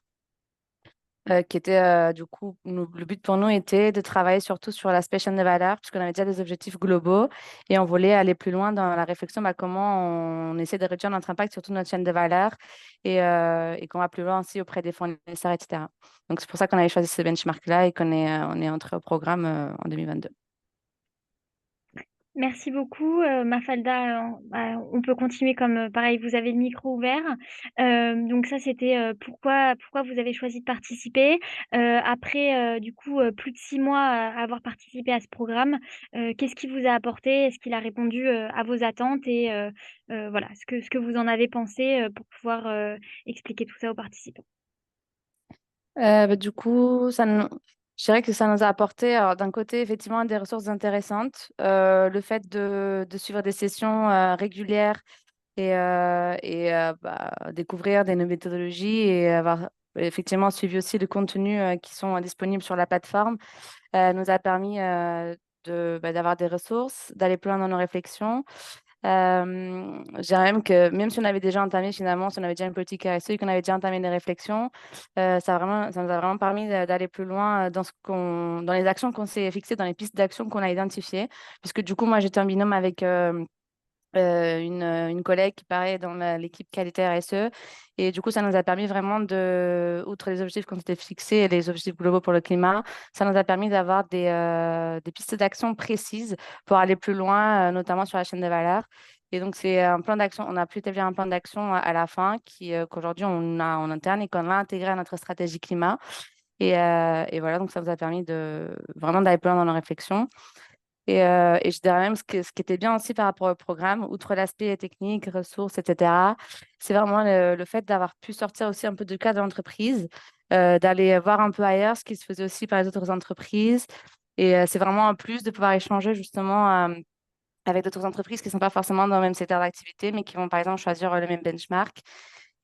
qui était du coup, le but pour nous était de travailler surtout sur l'aspect chaîne de valeur, puisqu'on avait déjà des objectifs globaux et on voulait aller plus loin dans la réflexion, comment on essaie de réduire notre impact sur toute notre chaîne de valeur et qu'on va plus loin aussi auprès des fournisseurs, etc. Donc c'est pour ça qu'on avait choisi ce benchmark-là et on est entré au programme en 2022. Merci beaucoup, Mafalda. On peut continuer comme pareil, vous avez le micro ouvert. Donc ça, c'était pourquoi vous avez choisi de participer. Après, du coup, plus de 6 mois à avoir participé à ce programme, qu'est-ce qui vous a apporté? Est-ce qu'il a répondu à vos attentes? Et voilà, ce que vous en avez pensé pour pouvoir expliquer tout ça aux participants. Du coup, je dirais que ça nous a apporté, alors, d'un côté, effectivement, des ressources intéressantes. Le fait de suivre des sessions régulières et découvrir des nouvelles méthodologies et avoir effectivement suivi aussi les contenus qui sont disponibles sur la plateforme nous a permis d'avoir des ressources, d'aller plus loin dans nos réflexions. Je dirais même que même si on avait déjà entamé finalement, si on avait déjà une politique RSE et qu'on avait déjà entamé des réflexions, ça nous a vraiment permis d'aller plus loin dans les actions qu'on s'est fixées, dans les pistes d'action qu'on a identifiées. Puisque du coup, moi, j'étais en binôme avec une collègue qui paraît dans l'équipe qualité RSE. Et du coup, ça nous a permis vraiment outre les objectifs qu'on s'était fixés et les objectifs globaux pour le climat, ça nous a permis d'avoir des pistes d'action précises pour aller plus loin, notamment sur la chaîne de valeur. Et donc, c'est un plan d'action. On a pu établir un plan d'action à la fin qu'aujourd'hui, on a en interne et qu'on a intégré à notre stratégie climat. Et voilà, donc ça nous a permis vraiment d'aller plus loin dans nos réflexions. Et je dirais même ce qui était bien aussi par rapport au programme, outre l'aspect technique, ressources, etc., c'est vraiment le fait d'avoir pu sortir aussi un peu du cadre de l'entreprise, d'aller voir un peu ailleurs ce qui se faisait aussi par les autres entreprises. Et c'est vraiment un plus de pouvoir échanger justement avec d'autres entreprises qui ne sont pas forcément dans le même secteur d'activité, mais qui vont par exemple choisir le même benchmark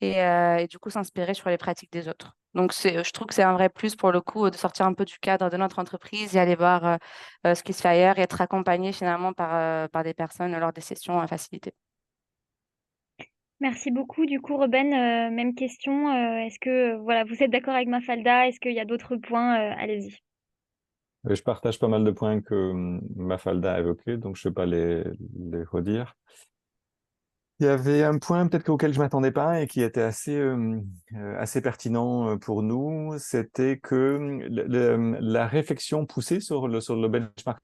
et du coup s'inspirer sur les pratiques des autres. Donc, je trouve que c'est un vrai plus pour le coup de sortir un peu du cadre de notre entreprise et aller voir ce qui se fait ailleurs et être accompagné finalement par des personnes lors des sessions facilitées. Merci beaucoup. Du coup, Ruben, même question. Est-ce que voilà, vous êtes d'accord avec Mafalda? Est-ce qu'il y a d'autres points? Allez-y. Je partage pas mal de points que Mafalda a évoqués, donc je ne vais pas les redire. Il y avait un point peut-être auquel je m'attendais pas et qui était assez pertinent pour nous, c'était que la réflexion poussée sur le benchmark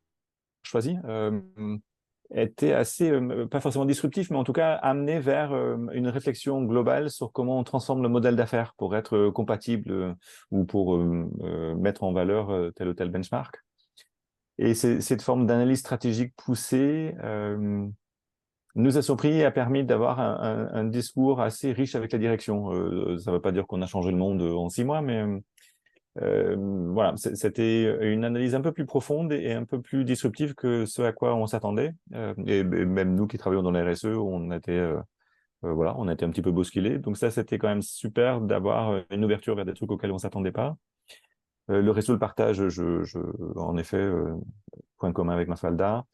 choisi était assez, pas forcément disruptif, mais en tout cas amené vers une réflexion globale sur comment on transforme le modèle d'affaires pour être compatible ou pour mettre en valeur tel ou tel benchmark. Et cette forme d'analyse stratégique poussée nous a surpris et a permis d'avoir un discours assez riche avec la direction. Ça ne veut pas dire qu'on a changé le monde en 6 mois, mais voilà, c'était une analyse un peu plus profonde et un peu plus disruptive que ce à quoi on s'attendait. Et même nous qui travaillons dans la RSE, voilà, on a été un petit peu bousculés. Donc ça, c'était quand même super d'avoir une ouverture vers des trucs auxquels on s'attendait pas. Le réseau, le partage, en effet, point commun avec Mafalda.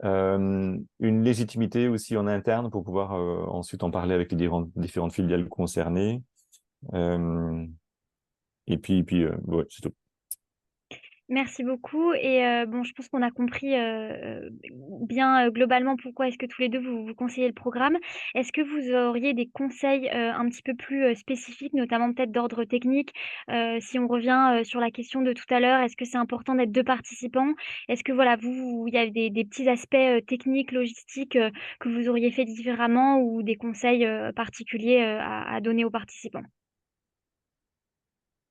Une légitimité aussi en interne pour pouvoir ensuite en parler avec les différentes filiales concernées. Euh, ouais, c'est tout. Merci beaucoup. Et bon, je pense qu'on a compris bien globalement pourquoi est-ce que tous les deux vous conseillez le programme. Est-ce que vous auriez des conseils un petit peu plus spécifiques, notamment peut-être d'ordre technique, si on revient sur la question de tout à l'heure, est-ce que c'est important d'être deux participants? Est-ce que voilà, il y a des petits aspects techniques, logistiques que vous auriez fait différemment ou des conseils particuliers à donner aux participants?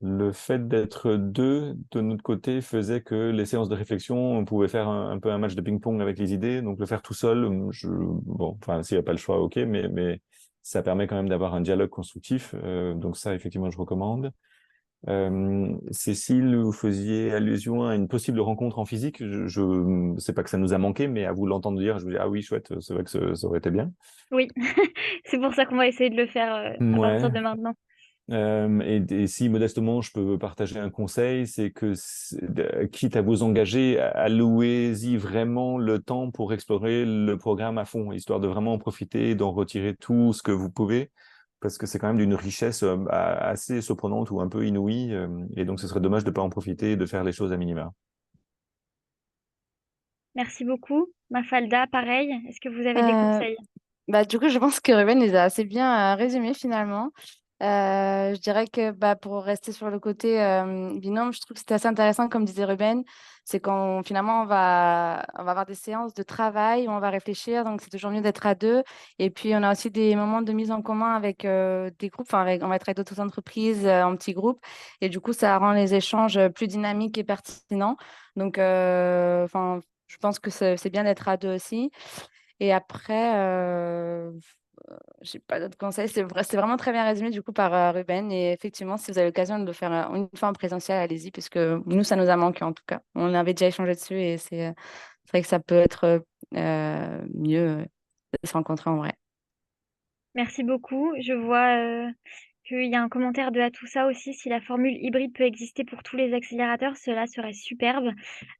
Le fait d'être deux de notre côté faisait que les séances de réflexion, on pouvait faire un peu un match de ping-pong avec les idées. Donc le faire tout seul, bon, enfin, s'il n'y a pas le choix, ok, mais ça permet quand même d'avoir un dialogue constructif. Donc ça, effectivement, je recommande. Cécile, vous faisiez allusion à une possible rencontre en physique. Je sais pas que ça nous a manqué, mais à vous l'entendre dire, je vous dis, ah oui, chouette, c'est vrai que ça aurait été bien. Oui, c'est pour ça qu'on va essayer de le faire à partir Ouais. de maintenant. Et si modestement je peux partager un conseil, c'est que quitte à vous engager, allouez-y vraiment le temps pour explorer le programme à fond, histoire de vraiment en profiter, d'en retirer tout ce que vous pouvez, parce que c'est quand même d'une richesse assez surprenante ou un peu inouïe, et donc ce serait dommage de ne pas en profiter et de faire les choses à minima. Merci beaucoup. Mafalda, pareil. Est-ce que vous avez des Euh, conseils? Bah, du coup, je pense que Ruben les a assez bien résumés finalement. Je dirais que bah, pour rester sur le côté binôme, je trouve que c'était assez intéressant, comme disait Ruben, c'est quand finalement on va avoir des séances de travail où on va réfléchir, donc c'est toujours mieux d'être à deux. Et puis on a aussi des moments de mise en commun avec des groupes, enfin on va être avec d'autres entreprises en petits groupes, et du coup ça rend les échanges plus dynamiques et pertinents. Donc enfin, je pense que c'est bien d'être à deux aussi. Et après, j'ai pas d'autres conseils. C'est vraiment très bien résumé du coup par Ruben. Et effectivement, si vous avez l'occasion de le faire une fois en présentiel, allez-y, puisque nous, ça nous a manqué en tout cas. On avait déjà échangé dessus et c'est vrai que ça peut être mieux de se rencontrer en vrai. Merci beaucoup. Je vois qu'il y a un commentaire de à tout ça aussi. Si la formule hybride peut exister pour tous les accélérateurs, cela serait superbe.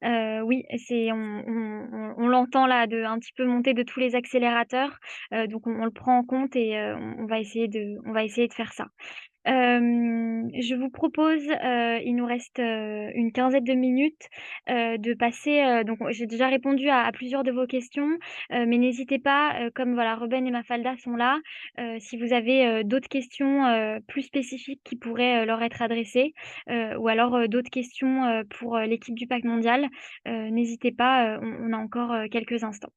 Oui, on l'entend là, un petit peu monter de tous les accélérateurs. Donc on le prend en compte et on va essayer de faire ça. Je vous propose, il nous reste, une quinzaine de minutes, de passer, donc j'ai déjà répondu à plusieurs de vos questions, mais n'hésitez pas, comme voilà, Ruben et Mafalda sont là, si vous avez, d'autres questions, plus spécifiques qui pourraient, leur être adressées, ou alors, d'autres questions, pour, l'équipe du Pack Mondial, n'hésitez pas, on a encore, quelques instants.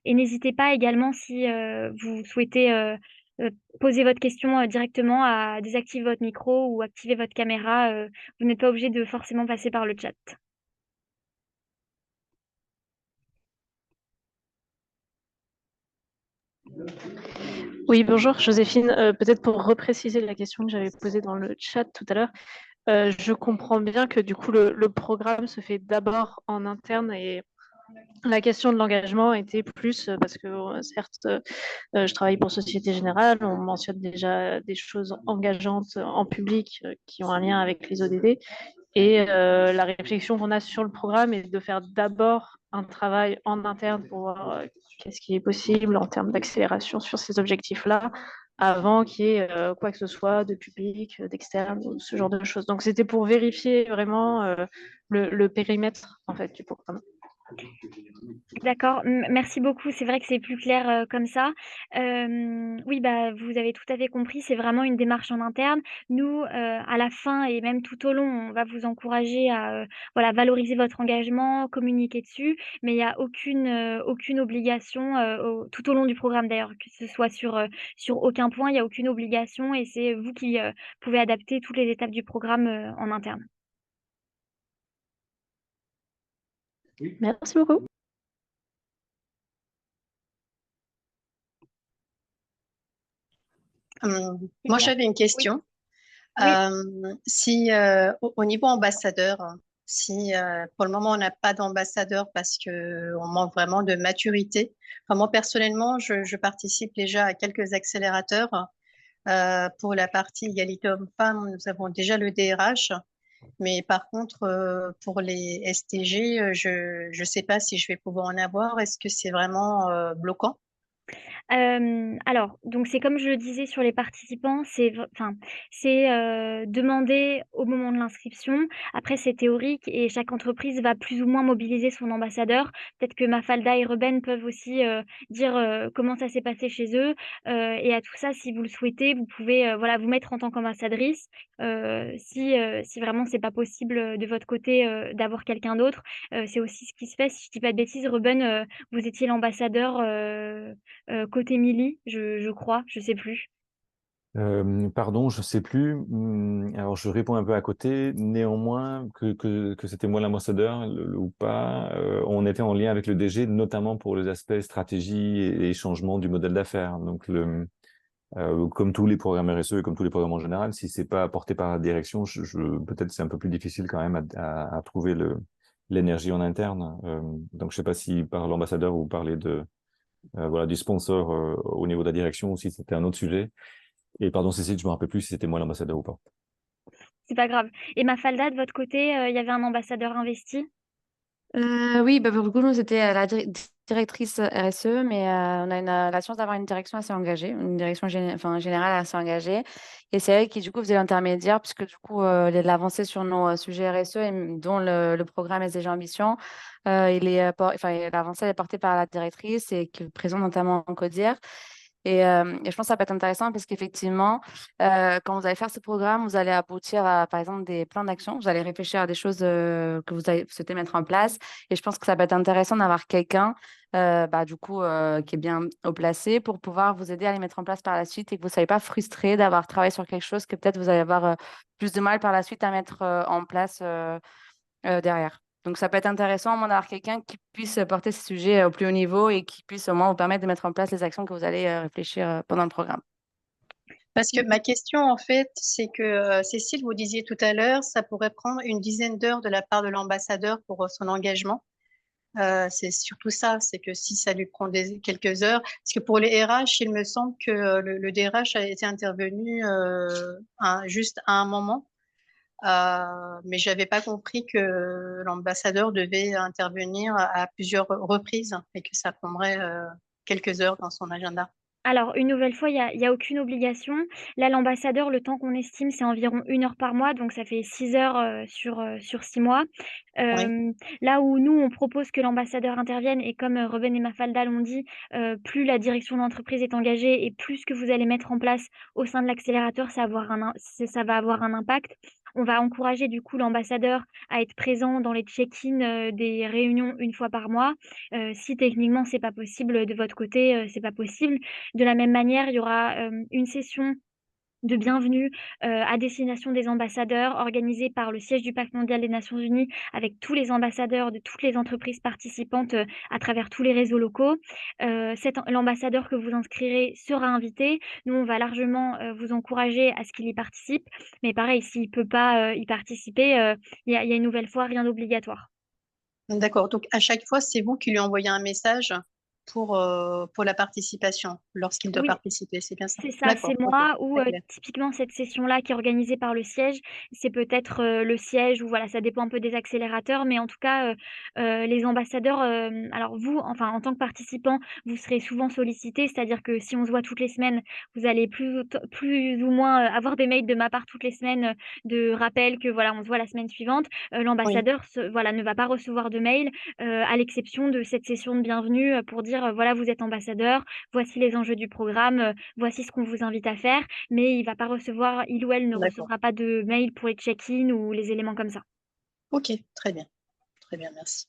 Et n'hésitez pas également si vous souhaitez poser votre question directement à désactiver votre micro ou activer votre caméra. Vous n'êtes pas obligé de forcément passer par le chat. Oui, bonjour Joséphine. Peut-être pour repréciser la question que j'avais posée dans le chat tout à l'heure, je comprends bien que du coup le programme se fait d'abord en interne et la question de l'engagement était plus parce que certes, je travaille pour Société Générale, on mentionne déjà des choses engageantes en public qui ont un lien avec les ODD. Et la réflexion qu'on a sur le programme est de faire d'abord un travail en interne pour voir qu'est-ce qui est possible en termes d'accélération sur ces objectifs-là, avant qu'il y ait quoi que ce soit de public, d'externe, ou ce genre de choses. Donc c'était pour vérifier vraiment le périmètre en fait, du programme. D'accord, merci beaucoup. C'est vrai que c'est plus clair, comme ça. Oui, bah, vous avez tout à fait compris, c'est vraiment une démarche en interne. Nous, à la fin et même tout au long, on va vous encourager à, voilà, valoriser votre engagement, communiquer dessus, mais il y a aucune obligation, tout au long du programme d'ailleurs, que ce soit sur aucun point, il y a aucune obligation et c'est vous qui, pouvez adapter toutes les étapes du programme, en interne. Merci beaucoup. Moi, j'avais une Oui, question. oui. Si au niveau ambassadeur, si pour le moment on n'a pas d'ambassadeur parce que on manque vraiment de maturité. Enfin, moi personnellement, je participe déjà à quelques accélérateurs. Pour la partie égalité homme-femme, nous avons déjà le DRH. Mais par contre, pour les STG, je sais pas si je vais pouvoir en avoir. Est-ce que c'est vraiment bloquant? Alors, donc c'est comme je le disais sur les participants, c'est demandé au moment de l'inscription. Après, c'est théorique et chaque entreprise va plus ou moins mobiliser son ambassadeur. Peut-être que Mafalda et Ruben peuvent aussi, dire, comment ça s'est passé chez eux, et à tout ça, si vous le souhaitez, vous pouvez, voilà, vous mettre en tant qu'ambassadrice. Si vraiment c'est pas possible, de votre côté, d'avoir quelqu'un d'autre, c'est aussi ce qui se fait. Si je dis pas de bêtises, Ruben, vous étiez l'ambassadeur, côté Milly, je crois, je sais plus. Pardon, je sais plus. Alors, je réponds un peu à côté. Néanmoins, que c'était moi l'ambassadeur ou pas, on était en lien avec le DG, notamment pour les aspects stratégie et changement du modèle d'affaires. Donc, comme tous les programmes RSE et comme tous les programmes en général, si c'est pas apporté par la direction, peut-être c'est un peu plus difficile quand même à trouver l'énergie en interne. Donc, je sais pas si par l'ambassadeur vous parlez voilà, du sponsor au niveau de la direction ou si c'était un autre sujet. Et pardon, Cécile, je me rappelle plus si c'était moi l'ambassadeur ou pas. C'est pas grave. Et Mafalda, de votre côté, il y avait un ambassadeur investi? Oui, bah, pour le coup, nous, c'était la directrice RSE, mais on a la chance d'avoir une direction assez engagée, une direction générale assez engagée. Et c'est elle qui, du coup, faisait l'intermédiaire, puisque, du coup, l'avancée sur nos sujets RSE, dont le programme SDG Ambition, l'avancée elle est portée par la directrice et qui présente notamment en CODIR. Et je pense que ça peut être intéressant parce qu'effectivement, quand vous allez faire ce programme, vous allez aboutir à, par exemple, des plans d'action. Vous allez réfléchir à des choses que vous souhaitez mettre en place. Et je pense que ça peut être intéressant d'avoir quelqu'un, du coup, qui est bien au placé pour pouvoir vous aider à les mettre en place par la suite et que vous ne soyez pas frustré d'avoir travaillé sur quelque chose que peut-être vous allez avoir plus de mal par la suite à mettre en place derrière. Donc, ça peut être intéressant au moins d'avoir quelqu'un qui puisse porter ce sujet au plus haut niveau et qui puisse au moins vous permettre de mettre en place les actions que vous allez réfléchir pendant le programme. Parce que ma question, en fait, c'est que Cécile, vous disiez tout à l'heure, ça pourrait prendre une dizaine d'heures de la part de l'ambassadeur pour son engagement. C'est surtout ça, c'est que si ça lui prend quelques heures, parce que pour les RH, il me semble que le DRH a été intervenu juste à un moment, mais j'avais pas compris que l'ambassadeur devait intervenir à plusieurs reprises et que ça prendrait quelques heures dans son agenda. Alors, une nouvelle fois, il y a aucune obligation. Là, l'ambassadeur, le temps qu'on estime, c'est environ 1 heure par mois, donc ça fait 6 heures sur 6 mois. Oui, Là où nous, on propose que l'ambassadeur intervienne, et comme Ruben et Mafalda l'ont dit, plus la direction d'entreprise est engagée et plus ce que vous allez mettre en place au sein de l'accélérateur, ça va avoir un impact. On va encourager du coup l'ambassadeur à être présent dans les check-in des réunions 1 fois par mois. Si techniquement c'est pas possible de votre côté, c'est pas possible. De la même manière, il y aura une session de bienvenue à destination des ambassadeurs organisée par le siège du Pacte mondial des Nations Unies avec tous les ambassadeurs de toutes les entreprises participantes à travers tous les réseaux locaux. L'ambassadeur que vous inscrirez sera invité. Nous, on va largement vous encourager à ce qu'il y participe. Mais pareil, s'il ne peut pas y participer, il y a une nouvelle fois rien d'obligatoire. d'accord. Donc à chaque fois, c'est vous qui lui envoyez un message pour la participation, lorsqu'il doit Oui. participer, c'est bien ça? C'est ça, D'accord, c'est ok, moi ou très clair. typiquement cette session-là qui est organisée par le siège, c'est peut-être, le siège ou voilà, ça dépend un peu des accélérateurs, mais en tout cas, les ambassadeurs, alors vous, enfin, en tant que participant, vous serez souvent sollicités, c'est-à-dire que si on se voit toutes les semaines, vous allez plus ou moins, avoir des mails de ma part toutes les semaines, de rappel que voilà, on se voit la semaine suivante. Oui, L'ambassadeur voilà, ne va pas recevoir de mail, à l'exception de cette session de bienvenue, pour dire, «Voilà, vous êtes ambassadeur, voici les enjeux du programme, voici ce qu'on vous invite à faire», mais il ou elle ne d'accord. recevra pas de mail pour les check-in ou les éléments comme ça. Ok, très bien, merci.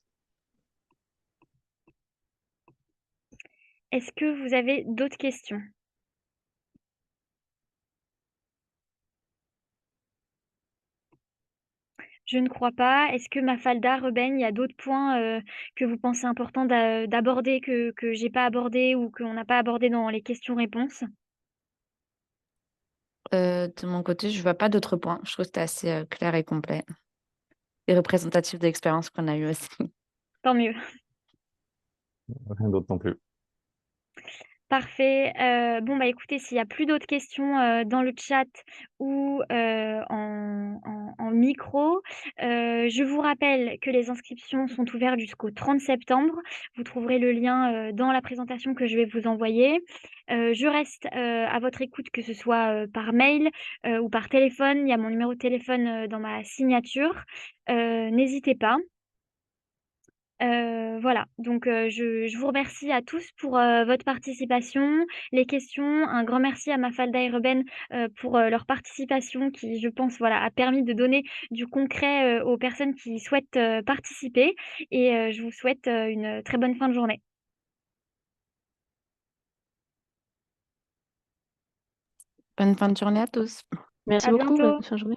Est-ce que vous avez d'autres questions? Je ne crois pas. Est-ce que Mafalda, Ruben, il y a d'autres points que vous pensez importants d'aborder que j'ai pas abordé ou qu'on n'a pas abordé dans les questions-réponses? De mon côté, je ne vois pas d'autres points. Je trouve que c'était assez clair et complet et représentatif de l'expérience qu'on a eue aussi. Tant mieux. Rien d'autre non plus. Parfait. Bon, bah, écoutez, s'il y a plus d'autres questions, dans le chat ou, en micro, je vous rappelle que les inscriptions sont ouvertes jusqu'au 30 septembre. Vous trouverez le lien, dans la présentation que je vais vous envoyer. Je reste, à votre écoute, que ce soit, par mail, ou par téléphone. Il y a mon numéro de téléphone, dans ma signature. N'hésitez pas. Voilà, donc je vous remercie à tous pour, votre participation, les questions. Un grand merci à Mafalda et Ruben, pour, leur participation qui, je pense, voilà, a permis de donner du concret, aux personnes qui souhaitent, participer, et je vous souhaite, une très bonne fin de journée. Bonne fin de journée à tous. Merci À beaucoup, bonne bientôt. fin de journée.